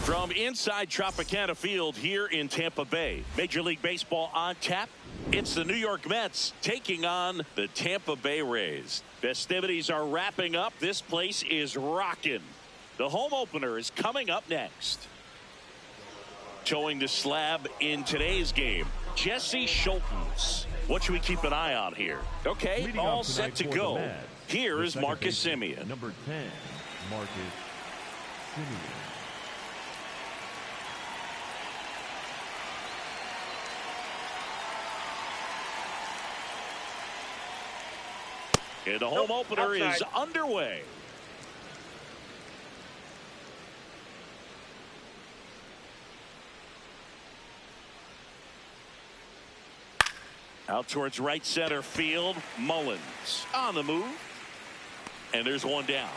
From inside Tropicana Field here in Tampa Bay, Major League Baseball on tap. It's the New York Mets taking on the Tampa Bay Rays. Festivities are wrapping up. This place is rocking. The home opener is coming up next. Towing the slab in today's game, Jesse Schultens. What should we keep an eye on here? Okay, all set to go. Here is Marcus Semien. Number 10, Marcus Semien. And the home opener is underway. Out towards right center field. Mullins on the move. And there's one down.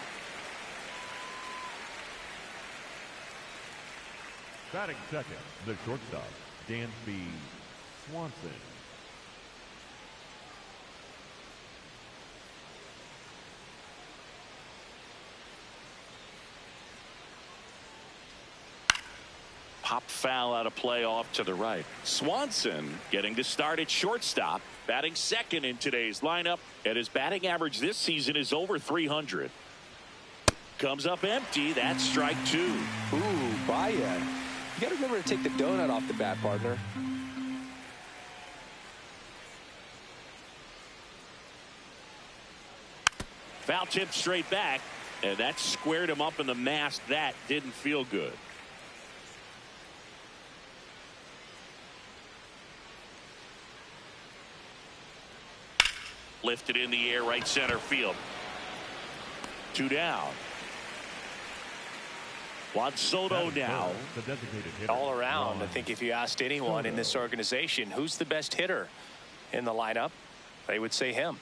Batting second, the shortstop, Dansby Swanson. Pop foul out of play off to the right. Swanson getting to start at shortstop, batting second in today's lineup, and his batting average this season is over 300. Comes up empty. That's strike two. Ooh, buy ya. You got to remember to take the donut off the bat, partner. Foul tip straight back, and that squared him up in the mask. That didn't feel good. Lifted in the air, right center field. Two down. Juan Soto now. All around, I think if you asked anyone in this organization who's the best hitter in the lineup, they would say him.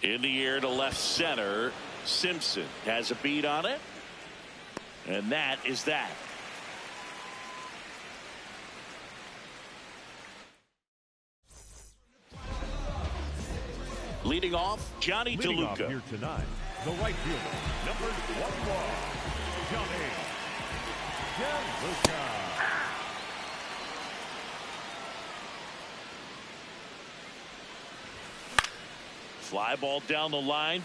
In the air to left center. Simpson has a beat on it. And that is that. Leading off, Johnny DeLuca. Here tonight, the right fielder, number 11, Johnny DeLuca. Fly ball down the line.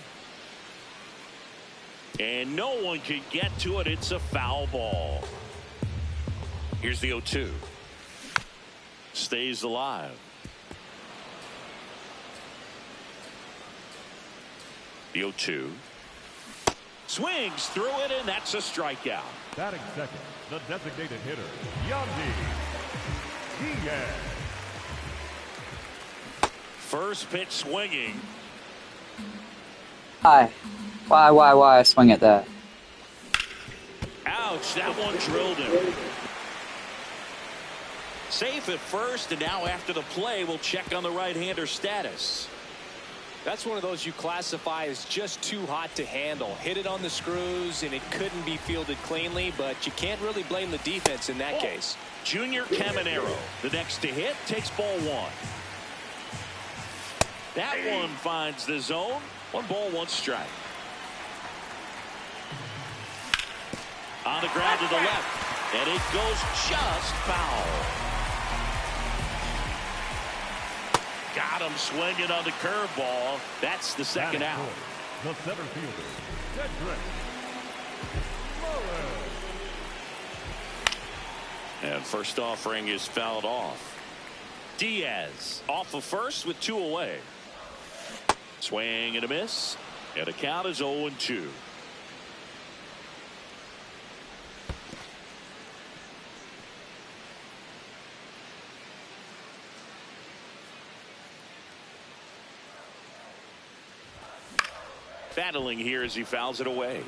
And no one can get to it. It's a foul ball. Here's the 0-2. Stays alive. The 0-2. Swings through it, and that's a strikeout. Batting second, the designated hitter, Yandy Diaz. First pitch swinging. Hi. Why swing it there? Ouch, that one drilled him. Safe at first, and now after the play, we'll check on the right-hander status. That's one of those you classify as just too hot to handle. Hit it on the screws, and it couldn't be fielded cleanly, but you can't really blame the defense in that case. Junior Caminero, the next to hit, takes ball one. That one finds the zone. 1 ball, 1 strike. On the ground to the left, and it goes just foul. Got him swinging on the curveball. That's the second out. The center fielder, Cedric Morris. And first offering is fouled off. Diaz off of first with 2 away. Swing and a miss. And the count is 0-2. Battling here as he fouls it away.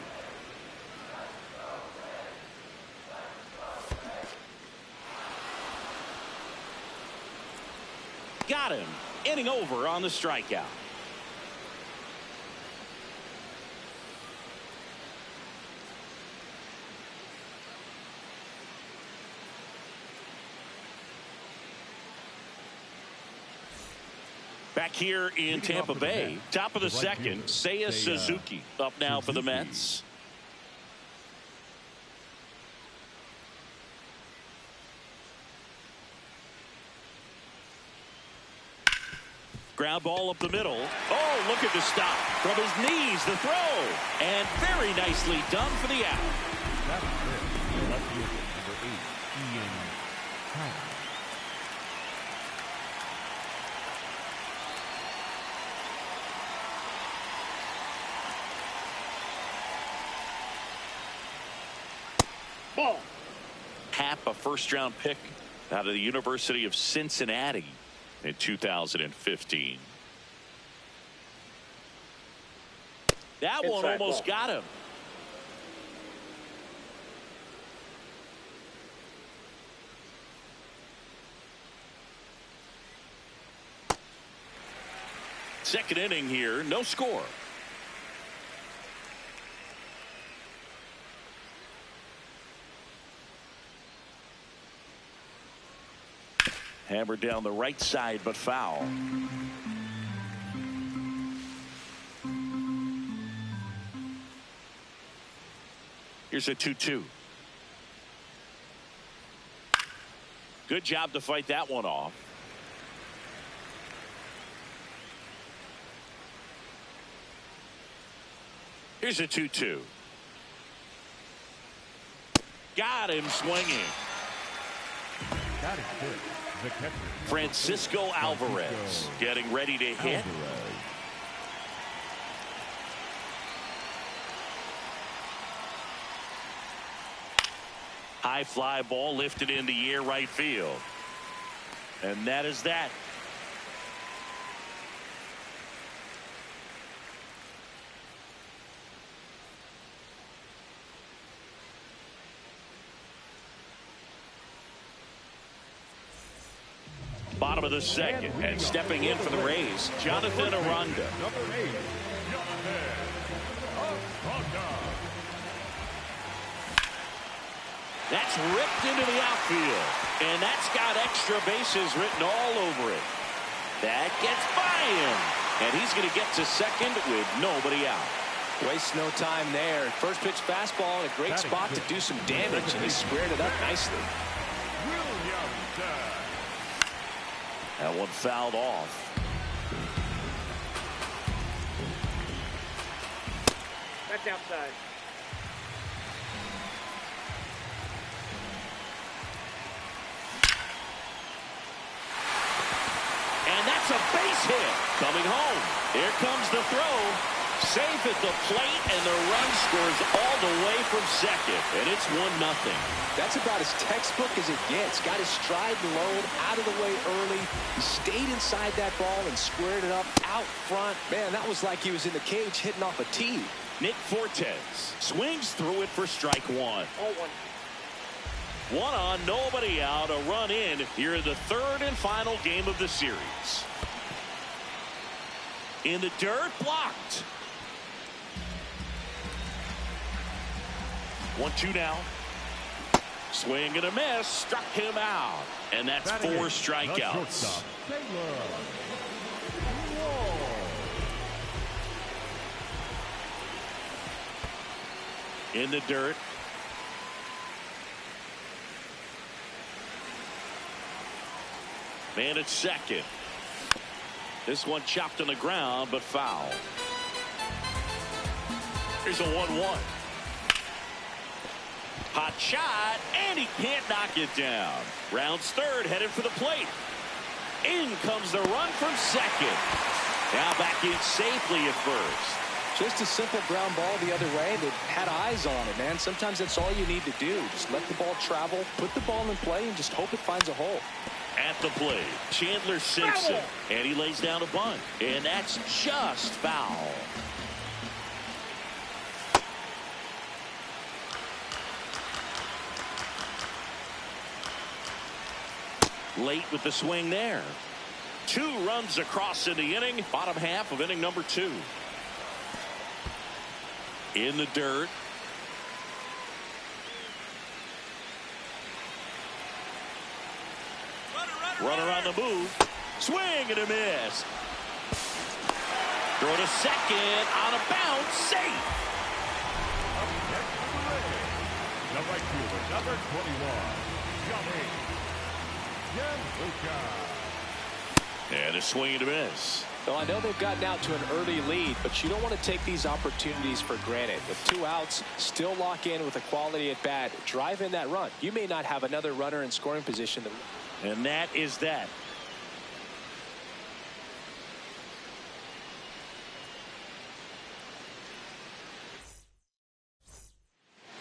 Got him. Inning over on the strikeout. Back here in Tampa Bay, top of the second, Seiya Suzuki up now for the Mets. Ground ball up the middle. Oh, look at the stop. From his knees, the throw. And very nicely done for the out. That's it. Left fielder, number 8, Ian Happ. Ball. Happ, a first-round pick out of the University of Cincinnati in 2015. That one almost got him. Second inning here, no score. Hammered down the right side, but foul. Here's a 2-2. Good job to fight that one off. Here's a 2-2. Got him swinging. That is good. The catcher, Francisco Alvarez getting ready to hit. High fly ball lifted in the air right field. And that is that. Bottom of the second, and stepping in for the Rays, Jonathan Aranda. Number 8, Jonathan Aranda. That's ripped into the outfield, and that's got extra bases written all over it. That gets by him, and he's going to get to second with nobody out. Waste no time there. First pitch fastball in a great spot to do some damage, and he squared it up nicely. That one fouled off. That's outside. And that's a base hit. Coming home. Here comes the throw. Safe at the plate, and the run scores all the way from second. And it's 1-0. That's about as textbook as it gets. Got his stride and load out of the way early. He stayed inside that ball and squared it up out front. Man, that was like he was in the cage hitting off a tee. Nick Fortes swings through it for strike one. One on, nobody out, a run in here in the third and final game of the series. In the dirt, blocked. 1-2 now. Swing and a miss, struck him out. And that's 4 strikeouts. In the dirt. Man at second. This one chopped on the ground, but foul. Here's a 1-1. Hot shot, and he can't knock it down. Rounds third, headed for the plate. In comes the run from second. Now back in safely at first. Just a simple ground ball the other way. They had eyes on it, man. Sometimes that's all you need to do. Just let the ball travel, put the ball in play, and just hope it finds a hole. At the plate, Chandler Simpson, and he lays down a bunt, and that's just foul. Late with the swing there. 2 runs across in the inning, bottom half of inning number 2. In the dirt. Runner on the move. Swing and a miss. Throw to second on a bounce. Safe. The right fielder, number 21, Johnny. And a swing and a miss. Well, I know they've gotten out to an early lead, but you don't want to take these opportunities for granted. With 2 outs, still lock in with a quality at bat. Drive in that run. You may not have another runner in scoring position. And that is that.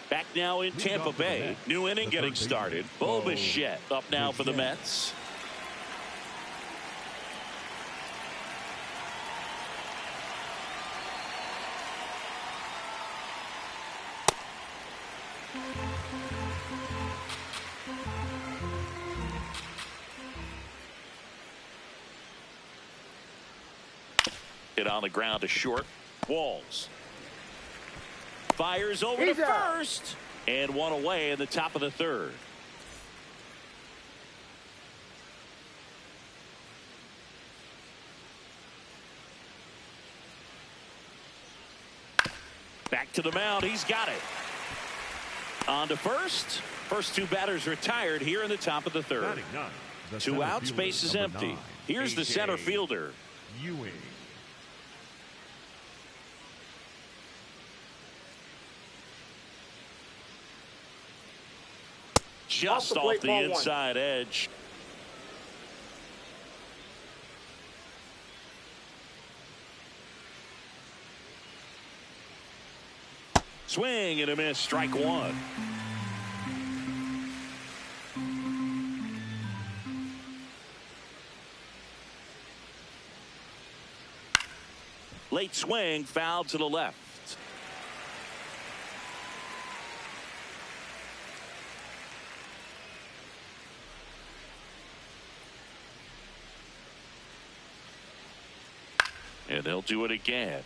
Back now in Tampa Bay. New inning getting started. Bo Bichette up now for the Mets. Hit on the ground to short. Walls. Fires over to first. And one away in the top of the third. Back to the mound. He's got it. On to first. First 2 batters retired here in the top of the third. 2 outs, base is empty. Here's the center fielder. Ewing. Just off the inside edge. Swing and a miss. Strike 1. Late swing, foul to the left. And they'll do it again.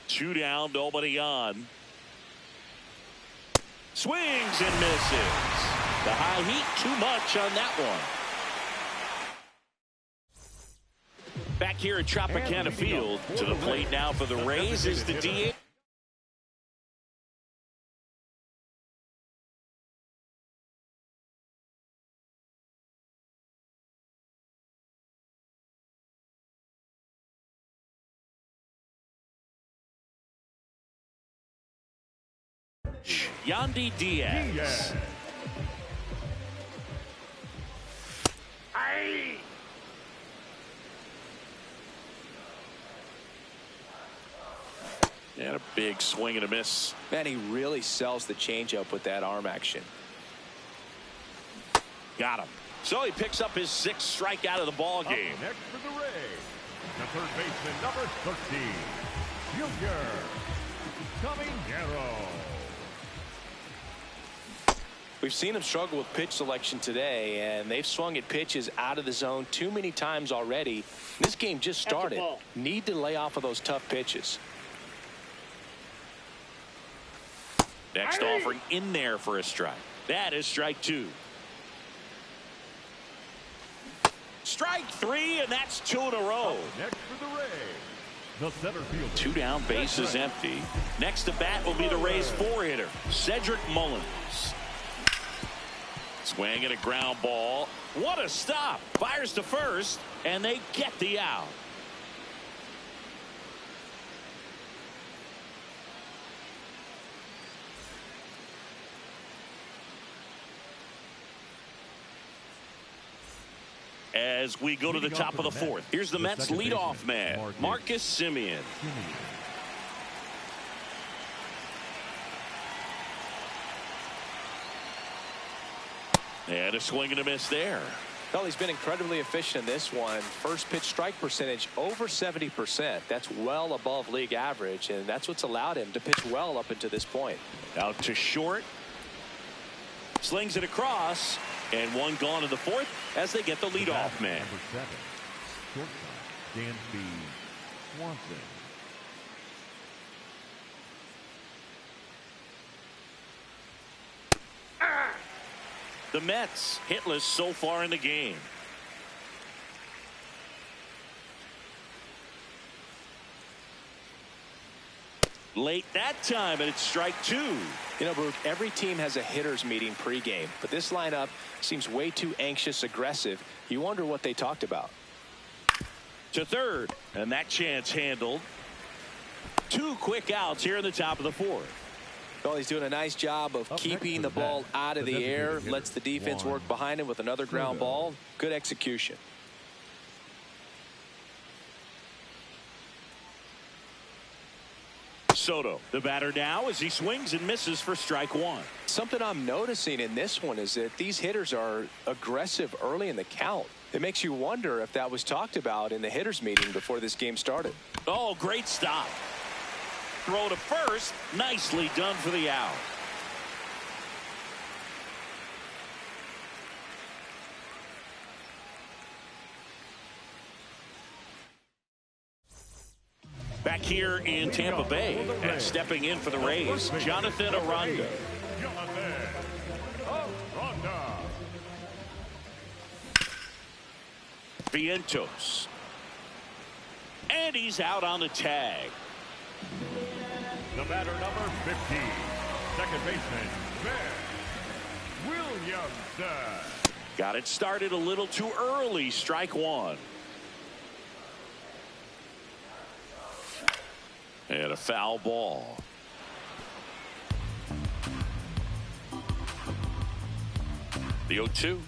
Two down, nobody on. Swings and misses. The high heat, too much on that one. Back here at Tropicana Field, to the plate now for the Rays is the DH. Yandy Diaz. And a big swing and a miss. Man, he really sells the changeup with that arm action. Got him. So he picks up his 6th strikeout of the ball game. Next for the Rays, the third baseman, number 13, Junior Caminero. We've seen him struggle with pitch selection today, and they've swung at pitches out of the zone too many times already. This game just started. Need to lay off of those tough pitches. Next offering in there for a strike. That is strike 2. Strike 3, and that's 2 in a row. Next for the Rays, the center fielder. 2 down, base is empty. Next to bat will be the Rays 4-hitter, Cedric Mullins. Swing and a ground ball. What a stop. Fires to first, and they get the out. As we go to the top of the 4th, here's the Mets leadoff man, Marcus Semien. And a swing and a miss there. Well, he's been incredibly efficient in this one. First pitch strike percentage over 70%. That's well above league average, and that's what's allowed him to pitch well up until this point. Out to short. Slings it across, and one gone in the 4th as they get the leadoff man. Number 7, shortstop, Dansby Swanson. The Mets hitless so far in the game. Late that time, and it's strike two. You know, Brooke, every team has a hitters meeting pregame, but this lineup seems way too anxious, aggressive. You wonder what they talked about. To third, and that chance handled. 2 quick outs here in the top of the 4th. Well, he's doing a nice job of keeping the ball out of the air, lets the defense work behind him with another ground ball. Good execution. Soto, the batter now, as he swings and misses for strike 1. Something I'm noticing in this one is that these hitters are aggressive early in the count. It makes you wonder if that was talked about in the hitters meeting before this game started. Oh, great stop. Throw to first. Nicely done for the out. Back here in Tampa Bay, and stepping in for the Rays, Jonathan Aranda. Vientos. And he's out on the tag. The batter number 15, second baseman, Ben Williamson. Got it started a little too early. Strike 1. And a foul ball. The 0-2.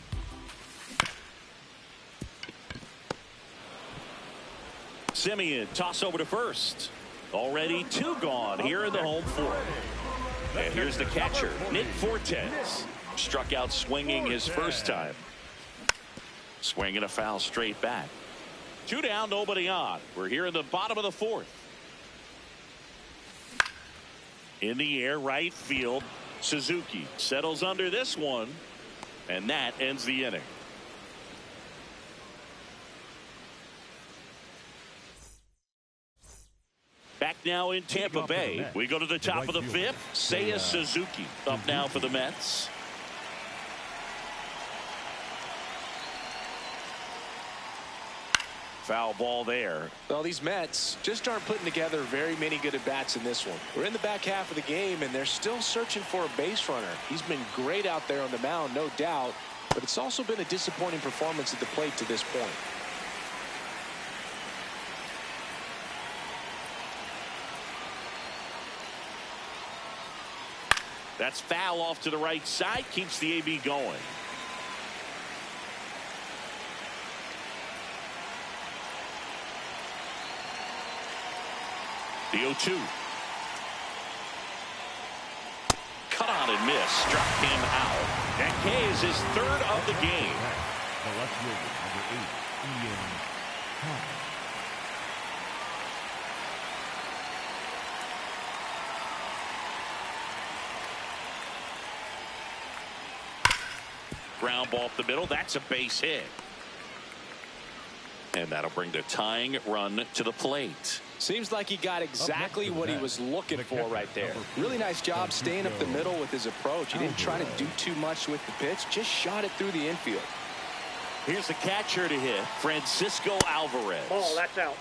Simeon, toss over to first. Already 2 gone here in the home 4th. And here's the catcher, Nick Fortes. Struck out swinging his first time. Swinging a foul straight back. 2 down, nobody on. We're here in the bottom of the 4th. In the air, right field. Suzuki settles under this one, and that ends the inning. Back now in Tampa Bay. We go to the top of the 5th. Seiya Suzuki up now for the Mets. Foul ball there. Well, these Mets just aren't putting together very many good at-bats in this one. We're in the back half of the game, and they're still searching for a base runner. He's been great out there on the mound, no doubt, but it's also been a disappointing performance at the plate to this point. That's foul off to the right side. Keeps the AB going. The 0-2. Cut on and miss. Struck him out. That K is his 3rd of the game. The left fielder, number 8, Ian Happ. Ground ball up the middle. That's a base hit. And that'll bring the tying run to the plate. Seems like he got exactly what he was looking for right there. Really nice job staying up the middle with his approach. He didn't try to do too much with the pitch, just shot it through the infield. Here's the catcher to hit, Francisco Alvarez. Oh, that's out.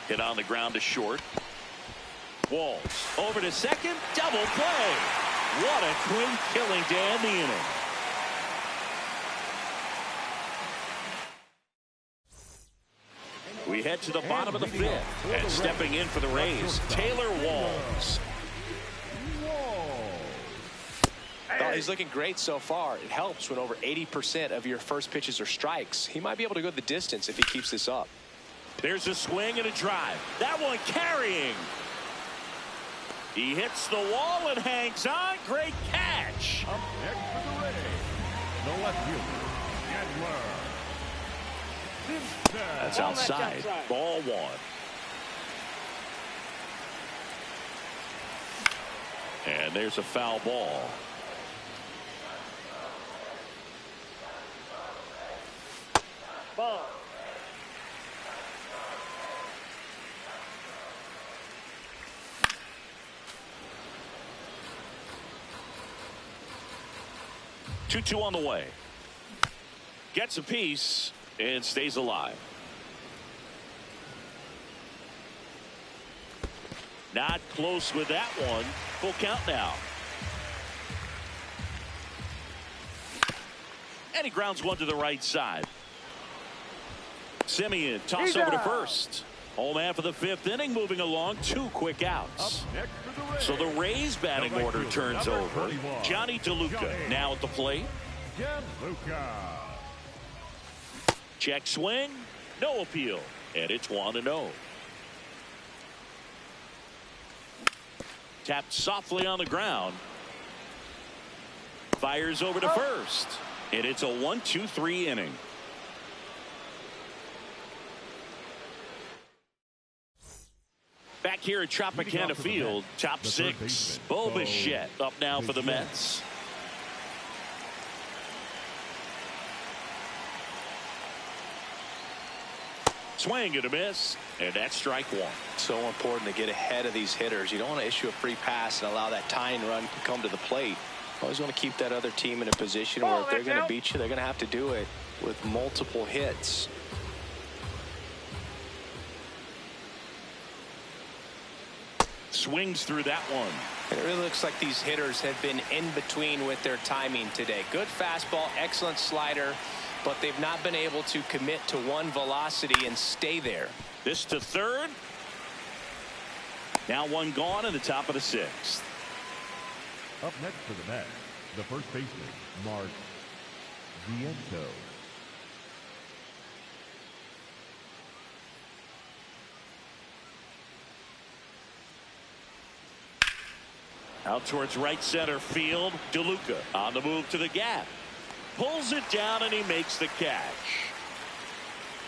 Hit on the ground to short. Walls over to second. Double play. What a quick killing to end the inning. We head to the bottom of the 5th. And stepping in for the Rays, Taylor Walls. Well, he's looking great so far. It helps when over 80% of your first pitches are strikes. He might be able to go the distance if he keeps this up. There's a swing and a drive. That one carrying. He hits the wall and hangs on. Great catch. Up next for the Rays, the left fielder, Simpson. That's outside. Ball 1. And there's a foul ball. Ball. 2-2 on the way. Gets a piece and stays alive. Not close with that one. Full count now. And he grounds one to the right side. Simeon toss over to first. Home half of the 5th inning, moving along. 2 quick outs. So the Rays batting order turns over. Johnny DeLuca now at the plate. Check swing. No appeal. And it's 1-0. Tapped softly on the ground. Fires over to first. And it's a 1-2-3 inning. Back here at Tropicana Field, top 6. Bo Bichette up now for the Mets. Swing and a miss, and that's strike 1. So important to get ahead of these hitters. You don't want to issue a free pass and allow that tying run to come to the plate. Always want to keep that other team in a position where if they're going to beat you, they're going to have to do it with multiple hits. Swings through that one. It really looks like these hitters have been in between with their timing today. Good fastball, excellent slider, but they've not been able to commit to one velocity and stay there. This to third. Now one gone in the top of the 6th. Up next for the Mets, the first baseman, Mark Viento. Out towards right center field. DeLuca on the move to the gap. Pulls it down and he makes the catch.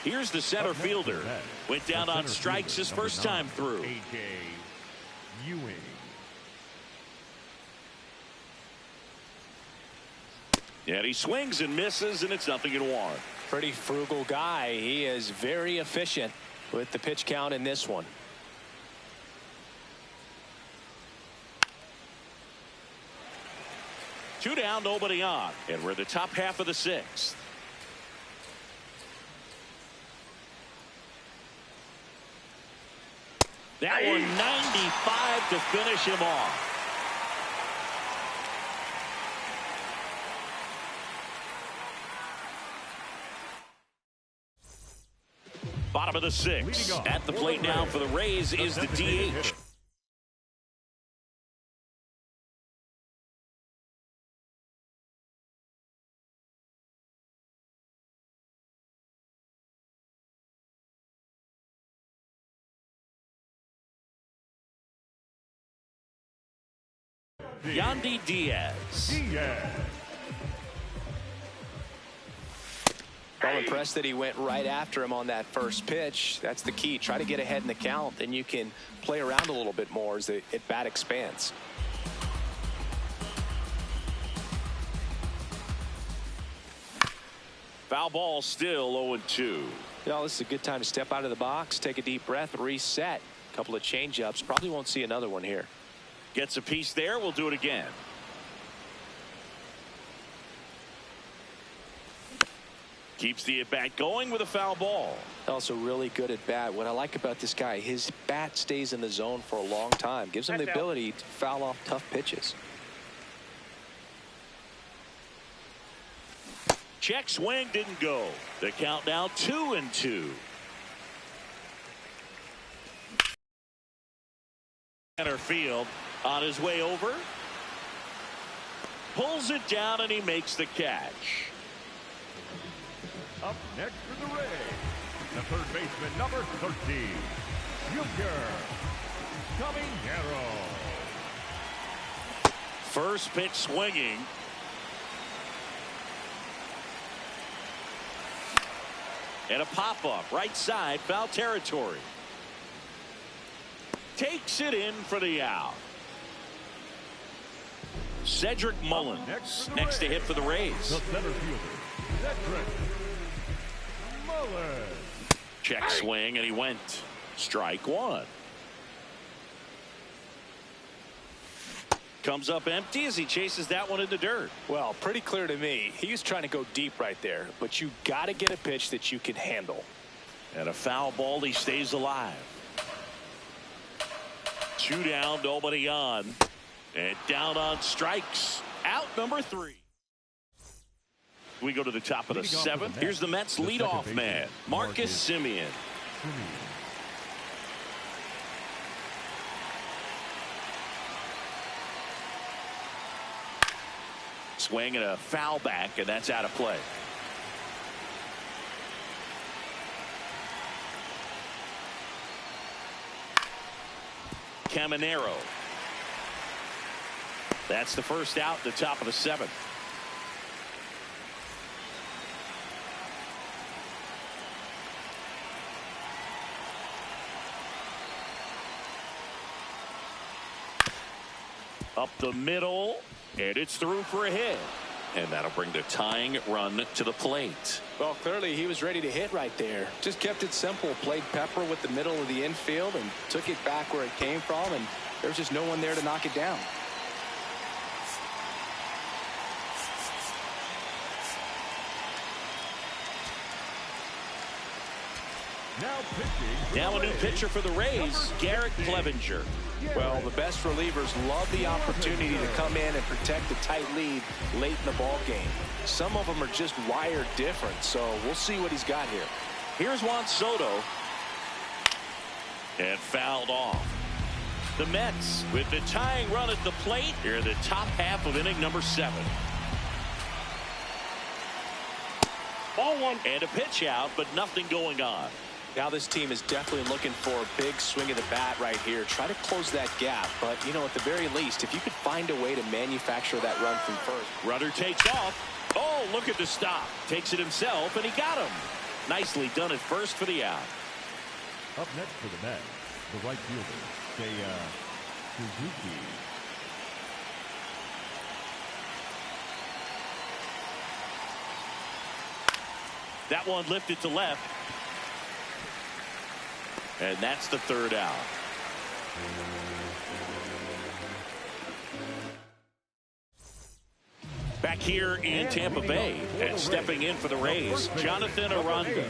Here's the center fielder. Went down on strikes his first time through. A.J. Ewing. And he swings and misses, and it's 0-1. Pretty frugal guy. He is very efficient with the pitch count in this one. Two down, nobody on, and we're in the top half of the 6th. That one 95 to finish him off. Bottom of the 6th. At the plate now for the Rays is the DH. Yandy Diaz. I'm impressed that he went right after him on that first pitch. That's the key. Try to get ahead in the count, then you can play around a little bit more as the at bat expands. Foul ball, still 0-2. You know, this is a good time to step out of the box, take a deep breath, reset. A couple of change-ups. Probably won't see another one here. Gets a piece there. We'll do it again. Keeps the at bat going with a foul ball. Also really good at bat. What I like about this guy, his bat stays in the zone for a long time. Gives him the ability to foul off tough pitches. Check swing, didn't go. The count now 2-2. Center field on his way over. Pulls it down and he makes the catch. Up next for the Rays, the third baseman, number 13, Yunker Caballero. First pitch swinging. And a pop-up right side, foul territory. Takes it in for the out. Cedric Mullins next to hit for the Rays. The center fielder, Cedric Mullins. Check swing and he went. Strike 1. Comes up empty as he chases that one in the dirt. Well, pretty clear to me. He was trying to go deep right there, but you got to get a pitch that you can handle. And a foul ball, he stays alive. 2 down, nobody on. And down on strikes. Out number 3. We go to the top of the 7th. Here's the Mets leadoff man, Marcus Semien. Swing and a foul back, and that's out of play. Caminero. That's the first out, the top of the 7th. Up the middle, and it's through for a hit. And that'll bring the tying run to the plate. Well, clearly he was ready to hit right there. Just kept it simple. Played pepper with the middle of the infield and took it back where it came from. And there's just no one there to knock it down. Now a new pitcher for the Rays, Garrett Clevenger. Well, the best relievers love the opportunity to come in and protect a tight lead late in the ball game. Some of them are just wired different, so we'll see what he's got here. Here's Juan Soto. And fouled off. The Mets with the tying run at the plate here in the top half of inning number 7. Ball 1. And a pitch out, but nothing going on. Now this team is definitely looking for a big swing of the bat right here. Try to close that gap. But, you know, at the very least, if you could find a way to manufacture that run from first. Runner takes off. Oh, look at the stop. Takes it himself, and he got him. Nicely done at first for the out. Up next for the Mets, the right fielder, Suzuki. That one lifted to left. And that's the 3rd out. Back here in Tampa Bay, and stepping in for the Rays, Jonathan Aranda.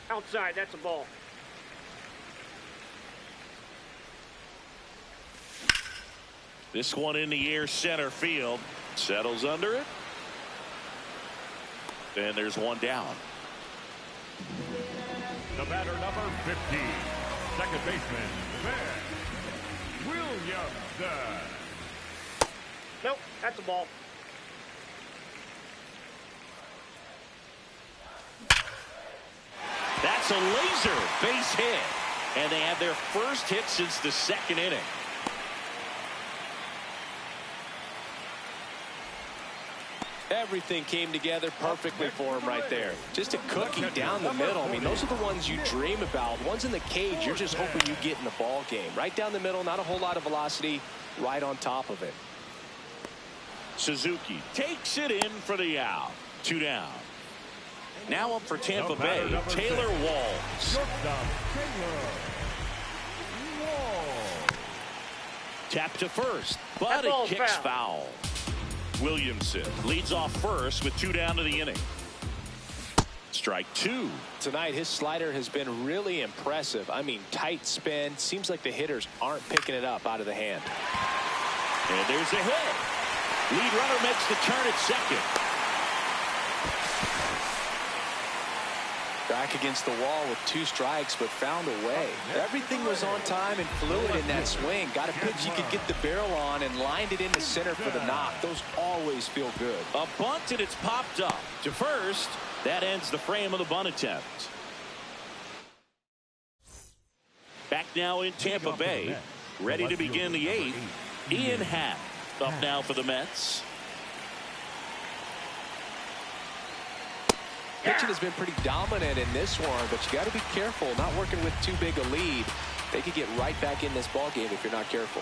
Outside, that's a ball. This one in the air, center field. Settles under it. And there's one down. The batter, number 15, second baseman, Ben Williamson. Nope, that's a ball. That's a laser base hit. And they have their first hit since the 2nd inning. Everything came together perfectly for him right there. Just a cookie down the middle. I mean, those are the ones you dream about. Ones in the cage, you're just hoping you get in the ball game. Right down the middle, not a whole lot of velocity, right on top of it. Suzuki takes it in for the out. 2 down. Now up for Tampa Bay, Taylor Walls. Tap to first, but it kicks foul. Williamson leads off first with 2 down to the inning. Strike 2. Tonight, his slider has been really impressive. I mean, tight spin. Seems like the hitters aren't picking it up out of the hand. And there's a hit. Lead runner makes the turn at second. Back against the wall with 2 strikes, but found a way. Everything was on time and fluid in that swing. Got a pitch you could get the barrel on and lined it into center for the knock. Those always feel good. A bunt, and it's popped up to first. That ends the frame of the bunt attempt. Back now in Tampa Bay, ready to begin the 8th. Ian Happ up now for the Mets. Pitching has been pretty dominant in this one, but you got to be careful. Not working with too big a lead. They could get right back in this ball game if you're not careful.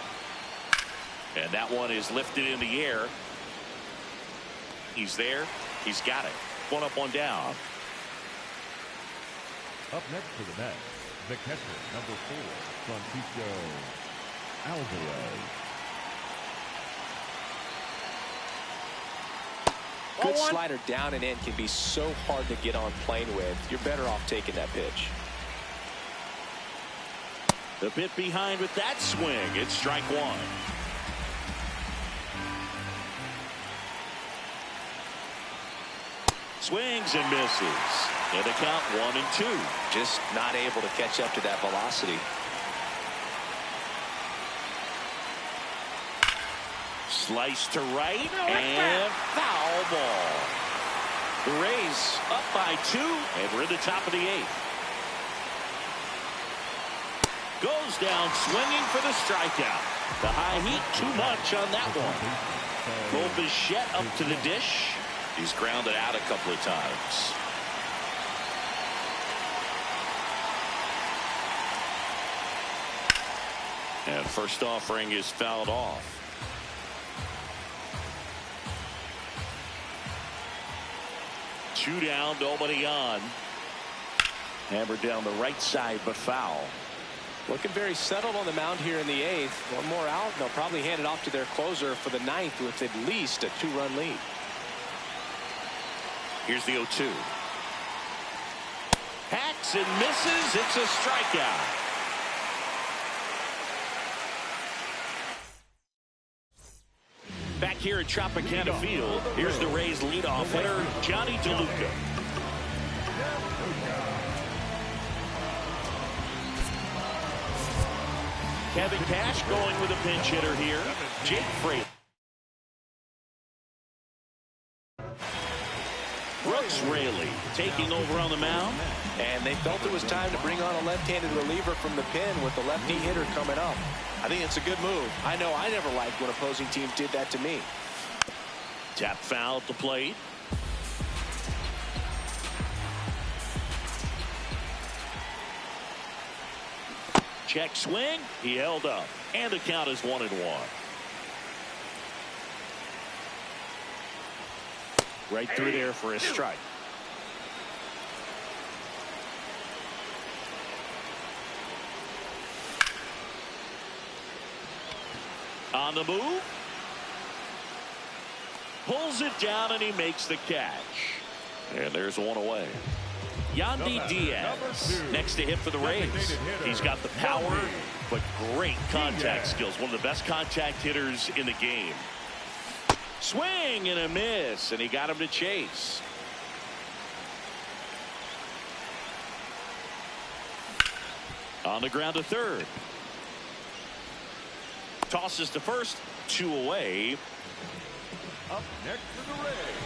And that one is lifted in the air. He's there. He's got it. 1 up, 1 down. Up next for the Mets, The catcher, number 4, Francisco Alvarez. Good slider down and in can be so hard to get on plane with. You're better off taking that pitch. The bit behind with that swing. It's strike one. Swings and misses. And a count 1-2. Just not able to catch up to that velocity. Slice to right and foul ball. The Rays up by 2, and we're in the top of the 8th. Goes down swinging for the strikeout. The high heat too much on that one. Bichette up to the dish. He's grounded out a couple of times. And first offering is fouled off. Two down, nobody on. Hammered down the right side, but foul. Looking very settled on the mound here in the 8th. One more out, and they'll probably hand it off to their closer for the 9th with at least a 2-run lead. Here's the 0-2. Hacks and misses. It's a strikeout. Back here at Tropicana Field, here's the Rays leadoff hitter, Johnny DeLuca. Kevin Cash going with a pinch hitter here. Jake Fraley. Brooks Raley taking over on the mound. And they felt it was time to bring on a left-handed reliever from the pen with the lefty hitter coming up. I think it's a good move. I know I never liked when opposing teams did that to me. Tap foul at the plate. Check swing. He held up. And the count is 1-1. Right through there for a strike. On the move. Pulls it down and he makes the catch. And there's one away. Yandy Diaz next to hit for the Rays. He's got the power, but great contact skills. One of the best contact hitters in the game. Swing and a miss, and he got him to chase. On the ground to third. Tosses to first, 2 away. Up next to the Rays,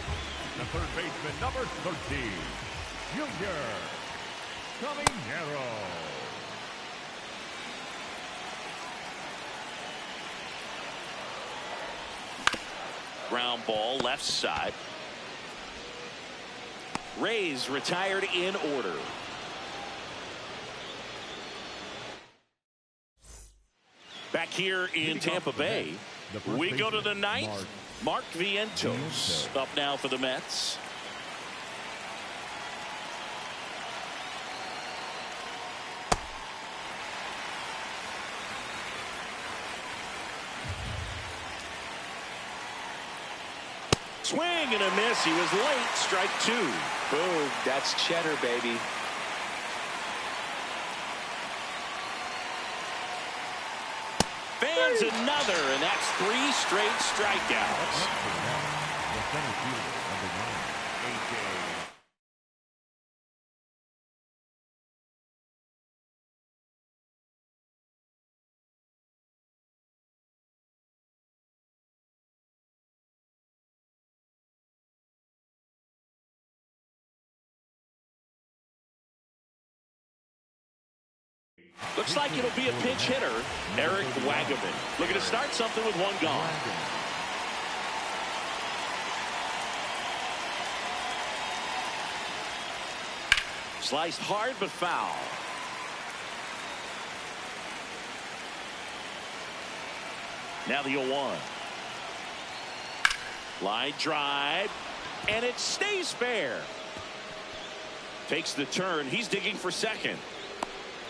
the third baseman, number 13, Junior Caminero. Ground ball left side. Rays retired in order. Back here in Tampa Bay, we go to the 9th. Mark Vientos up now for the Mets. Swing and a miss. He was late. Strike 2. Boom. That's cheddar, baby. Fans another, and that's 3 straight strikeouts. The center fielder, number 9, A.J. Looks like it'll be a pinch hitter, Eric Wagaman. Looking to start something with 1 gone. Sliced hard but foul. Now the 0-1. Line drive, and it stays fair. Takes the turn. He's digging for second.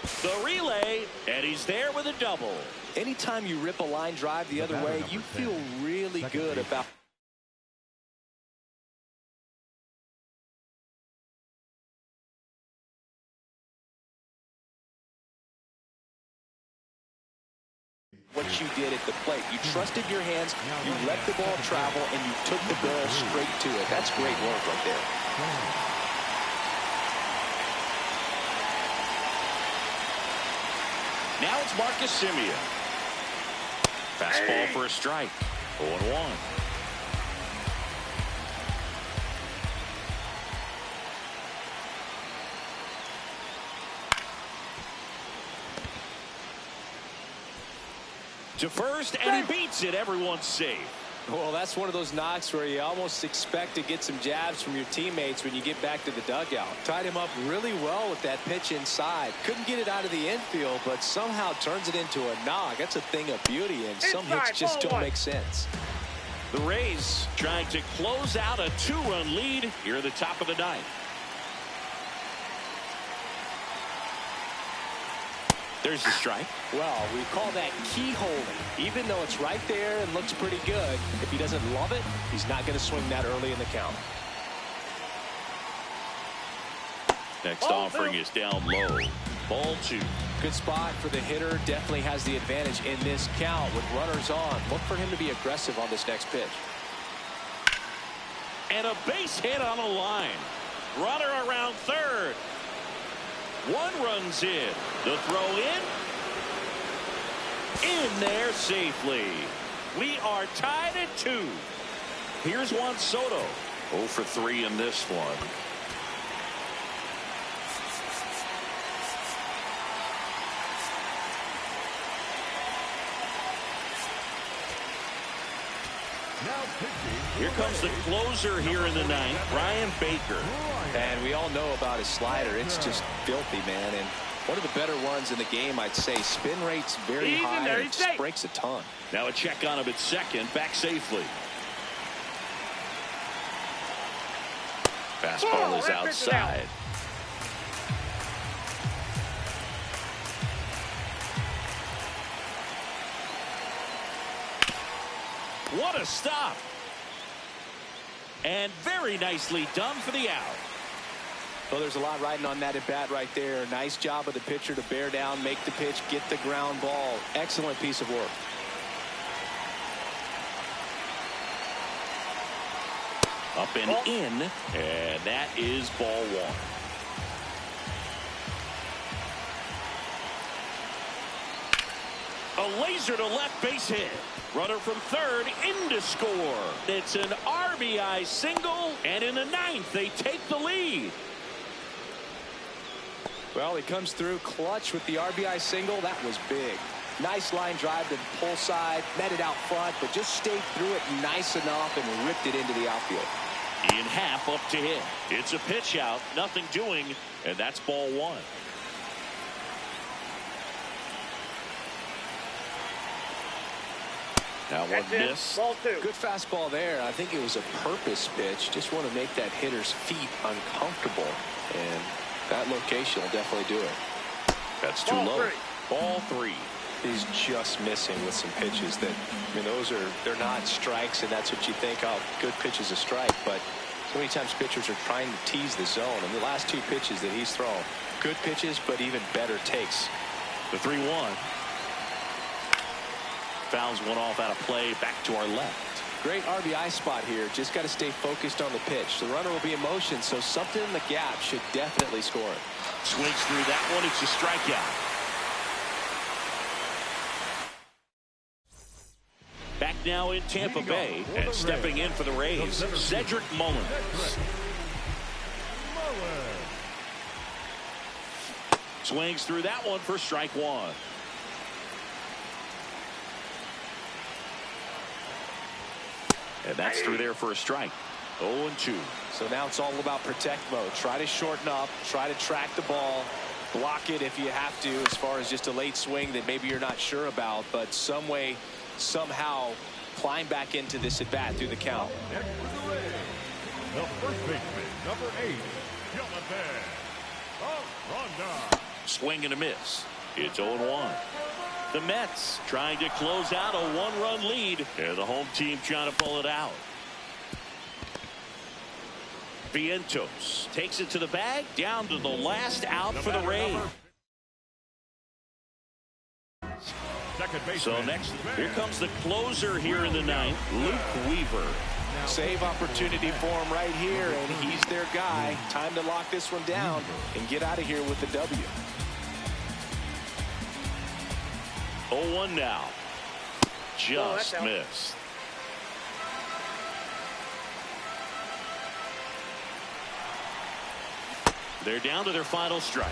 The relay, and he's there with a double. Anytime you rip a line drive the other way, you feel really good about. What you did at the plate. You trusted your hands, you let the ball travel, and you took the barrel straight to it. That's great work right there. Now it's Marcus Semien. Fastball for a strike. 0-1. To first, and he beats it. Everyone's safe. Well, that's one of those knocks where you almost expect to get some jabs from your teammates when you get back to the dugout. Tied him up really well with that pitch inside. Couldn't get it out of the infield, but somehow turns it into a knock. That's a thing of beauty, and some hits just don't make sense. The Rays trying to close out a 2-run lead here at the top of the ninth. There's the strike. Well, we call that keyholing. Even though it's right there and looks pretty good, if he doesn't love it, he's not going to swing that early in the count. Next offering is down low. Ball 2. Good spot for the hitter. Definitely has the advantage in this count with runners on. Look for him to be aggressive on this next pitch. And a base hit on a line. Runner around third. One run's in. The throw in there safely. We are tied at 2. Here's Juan Soto. 0 for 3 in this one. Here comes the closer here in the ninth, Brian Baker. And we all know about his slider. It's just filthy, man. And one of the better ones in the game, I'd say. Spin rate's very high, and it just breaks a ton. Now a check on him at second, back safely. Fastball is outside. What a stop. And very nicely done for the out. Well, there's a lot riding on that at bat right there. Nice job of the pitcher to bear down, make the pitch, get the ground ball. Excellent piece of work. Up and in, and that is ball 1. A laser to left base hit. Runner from third in to score. It's an RBI single, and in the ninth, they take the lead. Well, he comes through clutch with the RBI single. That was big. Nice line drive to the pull side, met it out front, but just stayed through it nice enough and ripped it into the outfield. In half up to hit. It's a pitch out, nothing doing, and that's ball 1. Now one miss. Ball 2. Good fastball there. I think it was a purpose pitch. Just want to make that hitter's feet uncomfortable, and that location will definitely do it. That's too low. Ball 3. He's just missing with some pitches that, I mean, they're not strikes, and that's what you think, oh, good pitch is a strike, but so many times pitchers are trying to tease the zone, and the last 2 pitches that he's thrown, good pitches, but even better takes. The 3-1. Fouls one off out of play, back to our left. Great RBI spot here. Just got to stay focused on the pitch. The runner will be in motion, so something in the gap should definitely score it. Swings through that one. It's a strikeout. Back now in Tampa Bay, and stepping in for the Rays, Cedric Mullins. Swings through that one for strike 1. And that's through there for a strike. 0-2. So now it's all about protect mode. Try to shorten up, try to track the ball, block it if you have to, as far as just a late swing that maybe you're not sure about, but some way, somehow climb back into this at bat through the count. Next for the Rays, the first baseman, number 8, Jonathan Aranda. Swing and a miss. It's 0-1. The Mets trying to close out a one-run lead. And the home team trying to pull it out. Vientos takes it to the bag, down to the last out for the Rays. So next, here comes the closer here in the ninth, Luke Weaver. Save opportunity for him right here, and he's their guy. Time to lock this one down and get out of here with the W. 0-1 now. Just missed. They're down to their final strike.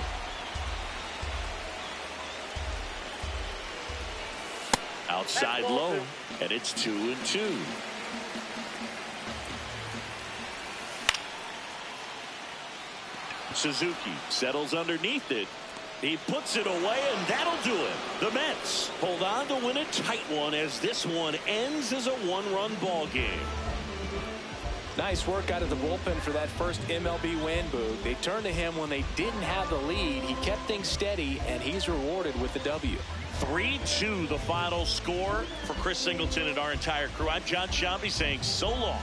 Outside low, and it's 2-2. Suzuki settles underneath it. He puts it away, and that'll do it. The Mets hold on to win a tight one as this one ends as a one-run ball game. Nice work out of the bullpen for that first MLB win, Boog. They turned to him when they didn't have the lead. He kept things steady, and he's rewarded with the W. 3-2 the final score. For Chris Singleton and our entire crew, I'm John Shambi saying so long.